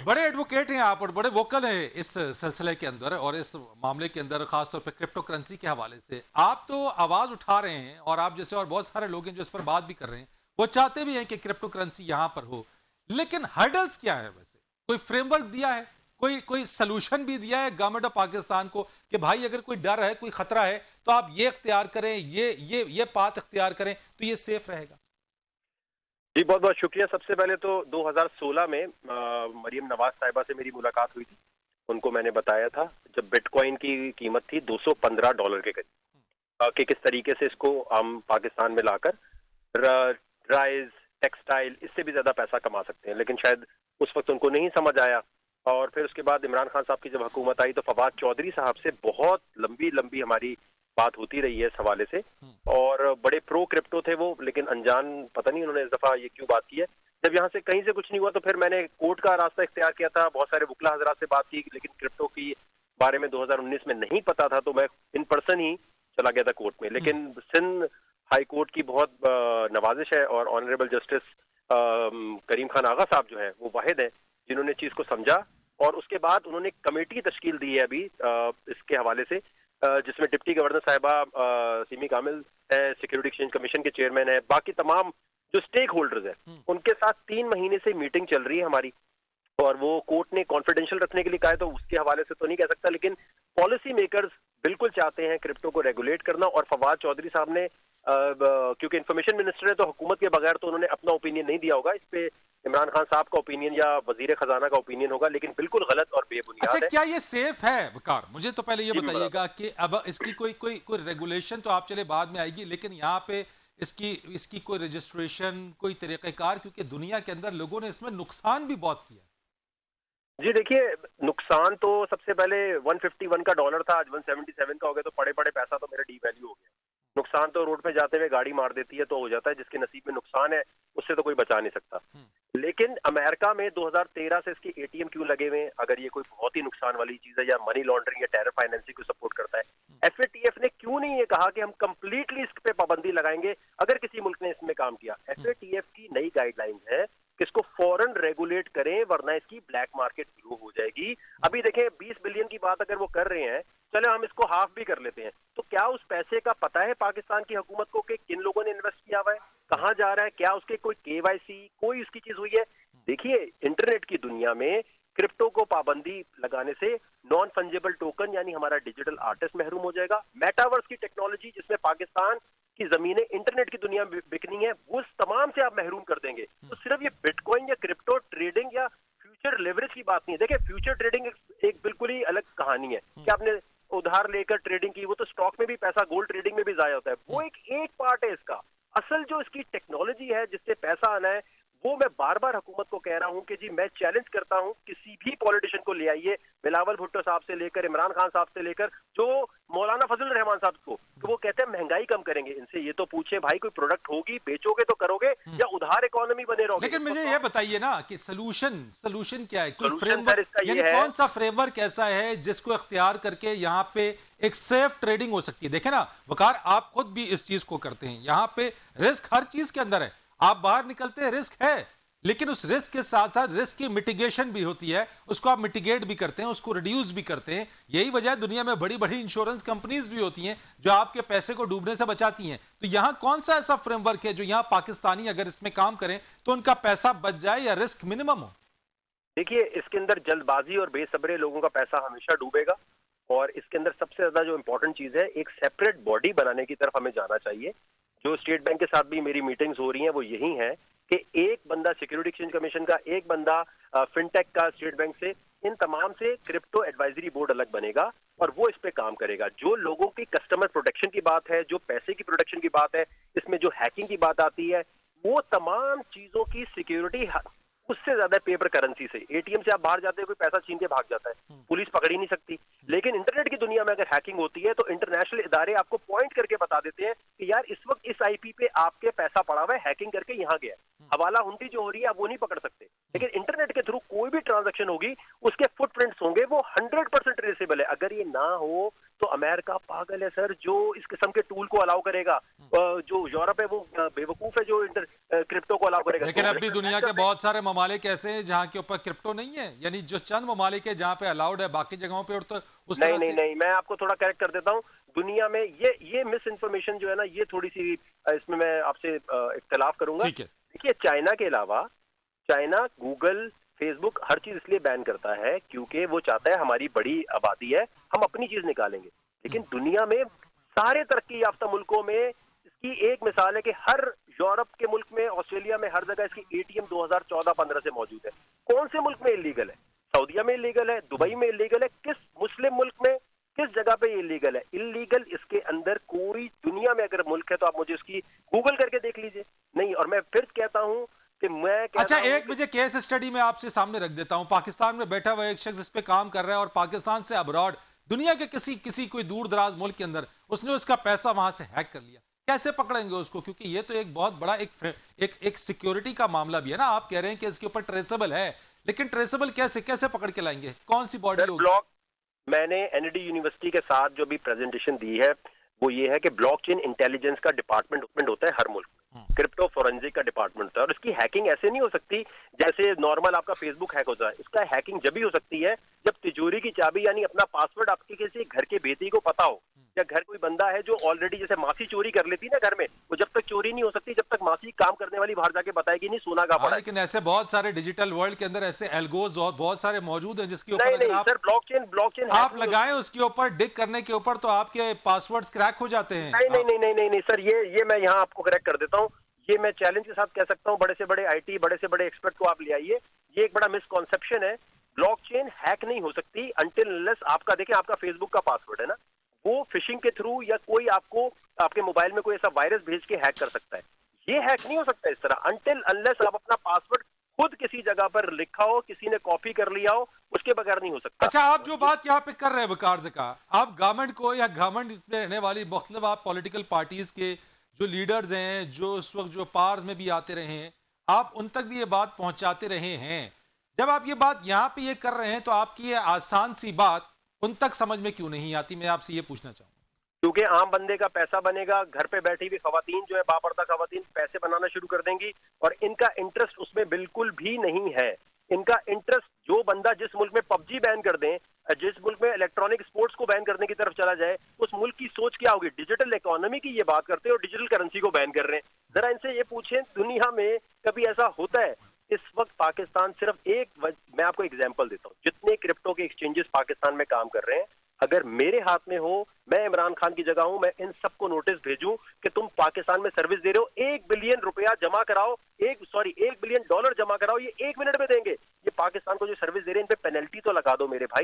बड़े एडवोकेट हैं आप और बड़े वोकल हैं इस सिलसिले के अंदर और इस मामले के अंदर, खासतौर पे क्रिप्टो करेंसी के हवाले से आप तो आवाज उठा रहे हैं और आप जैसे और बहुत सारे लोग हैं जो इस पर बात भी कर रहे हैं, वो चाहते भी हैं कि क्रिप्टो करेंसी यहां पर हो, लेकिन हर्डल्स क्या है? वैसे कोई फ्रेमवर्क दिया है, कोई कोई सोल्यूशन भी दिया है गवर्नमेंट ऑफ पाकिस्तान को कि भाई अगर कोई डर है, कोई खतरा है तो आप ये इख्तियार करें, ये पाथ इख्तियार करें तो ये सेफ रहेगा? जी बहुत बहुत शुक्रिया। सबसे पहले तो 2016 में मरियम नवाज साहिबा से मेरी मुलाकात हुई थी। उनको मैंने बताया था जब बिटकॉइन की कीमत थी $215 के करीब, कि किस तरीके से इसको हम पाकिस्तान में लाकर राइस, टेक्सटाइल, इससे भी ज्यादा पैसा कमा सकते हैं, लेकिन शायद उस वक्त उनको नहीं समझ आया। और फिर उसके बाद इमरान खान साहब की जब हुकूमत आई तो फवाद चौधरी साहब से बहुत लंबी लंबी हमारी बात होती रही है इस हवाले से, और बड़े प्रो क्रिप्टो थे वो, लेकिन अनजान पता नहीं उन्होंने इस दफा ये क्यों बात की है। जब यहाँ से कहीं से कुछ नहीं हुआ तो फिर मैंने कोर्ट का रास्ता इख्तियार किया था, बहुत सारे वकला हजरात से बात की, लेकिन क्रिप्टो की बारे में 2019 में नहीं पता था तो मैं इन पर्सन ही चला गया था कोर्ट में। लेकिन सिंध हाई कोर्ट की बहुत नवाजिश है और ऑनरेबल जस्टिस करीम खान आगा साहब जो है वो वाहिद है जिन्होंने चीज को समझा, और उसके बाद उन्होंने कमेटी तश्कील दी है अभी इसके हवाले से, जिसमें डिप्टी गवर्नर साहिबा सीमी कामिल है, सिक्योरिटी एक्सचेंज कमीशन के चेयरमैन है, बाकी तमाम जो स्टेक होल्डर्स हैं उनके साथ 3 महीने से मीटिंग चल रही है हमारी। और वो कोर्ट ने कॉन्फिडेंशियल रखने के लिए कहा है तो उसके हवाले से तो नहीं कह सकता, लेकिन पॉलिसी मेकर्स बिल्कुल चाहते हैं क्रिप्टो को रेगुलेट करना। और फवाद चौधरी साहब ने क्योंकि इंफॉर्मेशन मिनिस्टर है तो हुकूमत के बगैर तो उन्होंने अपना ओपिनियन नहीं दिया होगा, इस पे इमरान खान साहब का ओपिनियन या वजीर खजाना का ओपिनियन होगा, लेकिन बिल्कुल गलत और बेबुनियाद अच्छा, है। क्या ये सेफ है वकार? मुझे तो पहले ये बताइएगा कि अब इसकी कोई कोई कोई रेगुलेशन तो आप चले बाद में आएगी, लेकिन यहाँ पे इसकी इसकी कोई रजिस्ट्रेशन, कोई तरीक़ेकार, क्योंकि दुनिया के अंदर लोगों ने इसमें नुकसान भी बहुत किया। जी देखिए, नुकसान तो सबसे पहले 151 का डॉलर था, आज 177 का हो गया, तो पड़े पड़े पैसा तो मेरा डी वैल्यू हो गया। नुकसान तो रोड पे जाते हुए गाड़ी मार देती है तो हो जाता है, जिसके नसीब में नुकसान है उससे तो कोई बचा नहीं सकता। लेकिन अमेरिका में 2013 से इसके एटीएम क्यों लगे हुए हैं? अगर ये कोई बहुत ही नुकसान वाली चीज है या मनी लॉन्ड्रिंग या टेरर फाइनेंसिंग को सपोर्ट करता है, एफएटीएफ ने क्यों नहीं ये कहा कि हम कंप्लीटली इस पे पाबंदी लगाएंगे अगर किसी मुल्क ने इसमें काम किया? एफएटीएफ की नई गाइडलाइंस है कि इसको फौरन रेगुलेट करें वरना इसकी ब्लैक मार्केट ग्रो हो जाएगी। अभी देखें 20 बिलियन की बात अगर वो कर रहे हैं, चले हम इसको हाफ भी कर लेते हैं, तो क्या उस पैसे का पता है पाकिस्तान की हुकूमत को कि किन लोगों ने इन्वेस्ट किया हुआ है, कहां जा रहा है, क्या उसके कोई केवाईसी कोई उसकी चीज हुई है? देखिए, इंटरनेट की दुनिया में क्रिप्टो को पाबंदी लगाने से नॉन फंजेबल टोकन यानी हमारा डिजिटल आर्टिस्ट महरूम हो जाएगा। मेटावर्स की टेक्नोलॉजी जिसमें पाकिस्तान की जमीनें इंटरनेट की दुनिया में बिकनी है, वो तमाम से आप महरूम कर देंगे। तो सिर्फ ये बिटकॉइन या क्रिप्टो ट्रेडिंग या फ्यूचर लेवरेज की बात नहीं है। देखिए, फ्यूचर ट्रेडिंग एक बिल्कुल ही अलग कहानी है कि आपने उधार लेकर ट्रेडिंग की, वो तो स्टॉक में भी पैसा, गोल्ड ट्रेडिंग में भी जाया होता है, वो एक पार्ट है इसका। असल जो इसकी टेक्नोलॉजी है जिससे पैसा आना है, वो मैं बार बार हुकूमत को कह रहा हूं कि जी मैं चैलेंज करता हूं, किसी भी पॉलिटिशियन को ले आइए, बिलावल भुट्टो साहब से लेकर इमरान खान साहब से लेकर जो मौलाना फजल रहमान साहब को, तो वो कहते हैं महंगाई कम करेंगे। इनसे ये तो पूछे भाई, कोई प्रोडक्ट होगी, बेचोगे तो करोगे या उधार इकोनॉमी बने रहोगे? लेकिन मुझे ये बताइए ना कि सोल्यूशन क्या है? कोई फ्रेमवर्क, यानी कौन सा फ्रेमवर्क ऐसा है जिसको इख्तियार करके यहाँ पे एक सेफ ट्रेडिंग हो सकती है? देखे ना वकार, आप खुद भी इस चीज को करते हैं, यहाँ पे रिस्क हर चीज के अंदर है, आप बाहर निकलते हैं रिस्क है, लेकिन उस रिस्क के साथ साथ रिस्क की मिटिगेशन भी होती है, उसको आप मिटिगेट भी करते हैं, उसको रिड्यूस भी करते हैं। यही वजह दुनिया में बड़ी बड़ी इंश्योरेंस कंपनीज भी होती हैं जो आपके पैसे को डूबने से बचाती हैं। तो यहां कौन सा ऐसा फ्रेमवर्क है जो यहां पाकिस्तानी अगर इसमें काम करें तो उनका पैसा बच जाए या रिस्क मिनिमम हो? देखिए, इसके अंदर जल्दबाजी और बेसब्रे लोगों का पैसा हमेशा डूबेगा, और इसके अंदर सबसे ज्यादा जो इंपॉर्टेंट चीज है, एक सेपरेट बॉडी बनाने की तरफ हमें जाना चाहिए। जो स्टेट बैंक के साथ भी मेरी मीटिंग्स हो रही हैं वो यही है कि एक बंदा सिक्योरिटी एक्सचेंज कमीशन का, एक बंदा फिनटेक का स्टेट बैंक से, इन तमाम से क्रिप्टो एडवाइजरी बोर्ड अलग बनेगा और वो इस पे काम करेगा। जो लोगों की कस्टमर प्रोटेक्शन की बात है, जो पैसे की प्रोटेक्शन की बात है, इसमें जो हैकिंग की बात आती है, वो तमाम चीजों की सिक्योरिटी उससे ज्यादा पेपर करेंसी से। एटीएम से आप बाहर जाते हैं, कोई पैसा छीन के भाग जाता है, पुलिस पकड़ ही नहीं सकती। लेकिन इंटरनेट की दुनिया में अगर हैकिंग होती है तो इंटरनेशनल इदारे आपको पॉइंट करके बता देते हैं कि यार इस वक्त इस आईपी पे आपके पैसा पड़ा हुआ है, हैकिंग करके यहाँ गया है। हवाला हुंडी जो हो रही है आप वो नहीं पकड़ सकते, लेकिन इंटरनेट के थ्रू कोई भी ट्रांजैक्शन होगी उसके फुटप्रिंट्स होंगे, वो 100% ट्रेसेबल है। अगर ये ना हो तो अमेरिका पागल है सर जो इस किस्म के टूल को अलाउ करेगा। जो यूरोप है वो बेवकूफ है जो क्रिप्टो को अलाउ करेगा। लेकिन अब भी दुनिया के बहुत सारे ममालिक ऐसे हैं जहां के ऊपर क्रिप्टो नहीं है, यानी जो चंद ममालिक है जहां पे अलाउड है, बाकी जगहों पे और तो उस नहीं तरह नहीं से नहीं, मैं आपको थोड़ा करेक्ट कर देता हूँ। दुनिया में ये मिस इन्फॉर्मेशन जो है ना, ये थोड़ी सी इसमें मैं आपसे इख्तलाफ करूंगा। ठीक है। देखिए, चाइना के अलावा चाइना गूगल, फेसबुक हर चीज इसलिए बैन करता है क्योंकि वो चाहता है हमारी बड़ी आबादी है, हम अपनी चीज निकालेंगे। लेकिन दुनिया में सारे तरक्की याफ्ता मुल्कों में इसकी एक मिसाल है कि हर यूरोप के मुल्क में, ऑस्ट्रेलिया में, हर जगह इसकी एटीएम 2014-15 से मौजूद है। कौन से मुल्क में इलीगल है? सऊदीया में इलीगल है, दुबई में इलीगल है, किस मुस्लिम मुल्क में, किस जगह पे ये इलीगल है? इलीगल इसके अंदर कोई दुनिया में अगर मुल्क है तो आप मुझे उसकी गूगल करके देख लीजिए। नहीं, और मैं फिर कहता हूं कि अच्छा, एक मुझे केस स्टडी में आपसे सामने रख देता हूं। पाकिस्तान में बैठा हुआ एक शख्स इस पे काम कर रहा है और पाकिस्तान से अब्रॉड दुनिया के किसी कोई दूर दराज मुल्क के अंदर उसने उसका पैसा वहां से हैक कर लिया। कैसे पकड़ेंगे उसको? क्योंकि ये तो एक बहुत बड़ा एक सिक्योरिटी का मामला भी है ना। आप कह रहे हैं कि इसके ऊपर ट्रेसेबल है, लेकिन ट्रेसेबल कैसे पकड़ के लाएंगे? कौन सी बॉडी होगी? ब्लॉक मैंने एनडी यूनिवर्सिटी के साथ जो भी प्रेजेंटेशन दी है वो ये है कि ब्लॉकचेन इंटेलिजेंस का डिपार्टमेंट होता है हर मुल्क में, क्रिप्टो फोरेंसिक का डिपार्टमेंट होता है। और इसकी हैकिंग ऐसे नहीं हो सकती जैसे नॉर्मल आपका फेसबुक हैक होता है। इसका हैकिंग जब भी हो सकती है जब तिजोरी की चाबी यानी अपना पासवर्ड आपके किसी घर के बेटी को पता हो, या घर कोई बंदा है जो ऑलरेडी, जैसे मासी चोरी कर लेती है ना घर में, वो जब तक चोरी नहीं हो सकती जब तक मासी काम करने वाली बाहर जाके बताएगी नहीं सोना का पड़ा। लेकिन ऐसे बहुत सारे डिजिटल वर्ल्ड के अंदर ऐसे एल्गोज और बहुत सारे मौजूद हैं जिसके नहीं ऊपर नहीं सर, ब्लॉकचेन आप लगाएं उसके ऊपर डिग करने के ऊपर तो आपके पासवर्ड्स क्रैक हो जाते हैं। नहीं सर, ये मैं यहाँ आपको करेक्ट कर देता हूँ। ये मैं चैलेंज के साथ कह सकता हूँ, बड़े से बड़े आईटी, बड़े से बड़े एक्सपर्ट को आप ले आइए। ये एक बड़ा मिसकॉन्सेप्शन है। ब्लॉकचेन हैक नहीं हो सकती अनटिल अनलेस आपका, देखें, आपका फेसबुक का पासवर्ड है ना, वो फिशिंग के थ्रू या कोई आपको आपके मोबाइल में कोई ऐसा वायरस भेज के हैक कर सकता है। ये हैक नहीं हो सकता इस तरह अनटिल अनलेस आप अपना पासवर्ड खुद किसी जगह पर लिखा हो, किसी ने कॉपी कर लिया हो, उसके बगैर नहीं हो सकता। अच्छा, आप जो बात यहाँ पे कर रहे हैं वकार का, आप गवर्नमेंट को या गवर्नमेंट में रहने वाली मुख्तलिफ आप पॉलिटिकल पार्टीज के जो लीडर्स हैं, जो इस वक्त जो पावर्स में भी आते रहे हैं, आप उन तक भी ये बात पहुंचाते रहे हैं। जब आप ये बात यहाँ पे ये कर रहे हैं तो आपकी ये आसान सी बात उन तक समझ में क्यों नहीं आती? मैं आपसे ये पूछना चाहूंगा। क्योंकि आम बंदे का पैसा बनेगा, घर पे बैठी हुई खवातीन जो है, बापर्दा खवातीन पैसे बनाना शुरू कर देंगी और इनका इंटरेस्ट उसमें बिल्कुल भी नहीं है। इनका इंटरेस्ट, जो बंदा जिस मुल्क में पबजी बैन कर दें, जिस मुल्क में इलेक्ट्रॉनिक स्पोर्ट्स को बैन करने की तरफ चला जाए, उस मुल्क की सोच क्या होगी? डिजिटल इकोनॉमी की ये बात करते हैं और डिजिटल करेंसी को बैन कर रहे हैं। जरा इनसे ये पूछें, दुनिया में कभी ऐसा होता है? इस वक्त पाकिस्तान सिर्फ मैं आपको एग्जांपल देता हूँ, जितने क्रिप्टो के एक्सचेंजेस पाकिस्तान में काम कर रहे हैं, अगर मेरे हाथ में हो, मैं इमरान खान की जगह हूं, मैं इन सबको नोटिस भेजूं कि तुम पाकिस्तान में सर्विस दे रहे हो, $1 बिलियन जमा कराओ, $1 बिलियन जमा कराओ, ये 1 मिनट में देंगे। ये पाकिस्तान को जो सर्विस दे रहे हैं इन पे पेनल्टी तो लगा दो मेरे भाई।